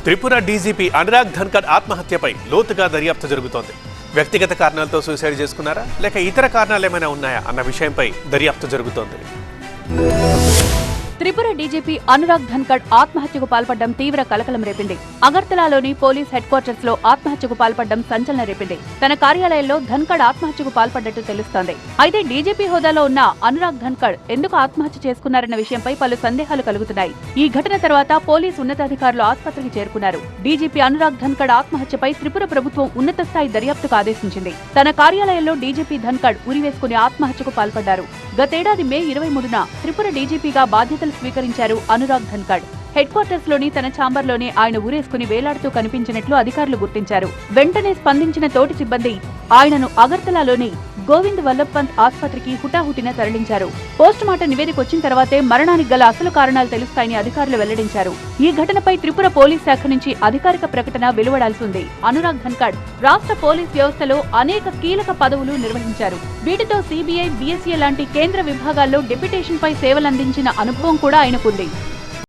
Tripura DGP Anurag Dhankhar ఆత్మహత్యపై లోతుగా దర్యాప్తు జరుగుతోంది. వ్యక్తిగత కారణాలతో సూసైడ్ చేసుకున్నారా లేక ఇతర కారణాలు ఏమైనా ఉన్నాయా అన్న విషయంపై దర్యాప్తు జరుగుతోంది. త్రిపుర డీజీపీ అనురాగ్ ధన్కర్ ఆత్మహత్యకు పాల్పడడం తీవ్ర కలకలం రేపింది. అగర్తలాలోని పోలీస్ హెడ్ క్వార్టర్స్ లో ఆత్మహత్యకు పాల్పడడం సంచలనం రేపింది. తన కార్యాలయంలో ధన్కర్ ఆత్మహత్యకు పాల్పడ్డట్టు తెలుస్తోంది. అయితే డీజీపీ హోదాలో ఉన్న అనురాగ్ ధన్కర్ ఎందుకు ఆత్మహత్య చేసుకున్నారన్న విషయంపై పలు సందేహాలు కలుగుతున్నాయి. ఈ ఘటన తర్వాత పోలీసు ఉన్నతాధికారులు ఆసుపత్రికి చేరుకున్నారు. డీజీపీ అనురాగ్ ధన్కర్ ఆత్మహత్యపై త్రిపుర ప్రభుత్వం ఉన్నత స్థాయి దర్యాప్తుకు ఆదేశించింది. తన కార్యాలయంలో డీజీపీ ధన్కర్ ఉరివేసుకుని ఆత్మహత్యకు పాల్పడ్డారు. గతేడాది మే 23న త్రిపుర డీజీపీగా బాధ్యతలు స్వీకరించారు అనురాగ్ ధన్కర్. హెడ్ క్వార్టర్స్ లోని తన ఛాంబర్లోనే ఆయన ఊరేసుకుని వేలాడుతూ కనిపించినట్లు అధికారులు గుర్తించారు. వెంటనే స్పందించిన తోటి సిబ్బంది ఆయనను అగర్తలాలోని గోవింద్ వల్లభ్ పంత్ ఆసుపత్రికి హుటాహుటిన తరలించారు. పోస్టుమార్టం నివేదిక వచ్చిన తర్వాతే మరణానికి గల అసలు కారణాలు తెలుస్తాయని అధికారులు వెల్లడించారు. ఈ ఘటనపై త్రిపుర పోలీస్ శాఖ నుంచి అధికారిక ప్రకటన వెలువడాల్సి ఉంది. అనురాగ్ ధన్కర్ రాష్ట్ర పోలీస్ వ్యవస్థలో అనేక కీలక పదవులు నిర్వహించారు. వీటితో సిబిఐ, బిఎస్ఏ లాంటి కేంద్ర విభాగాల్లో డెప్యుటేషన్ పై సేవలందించిన అనుభవం కూడా ఆయనకుంది.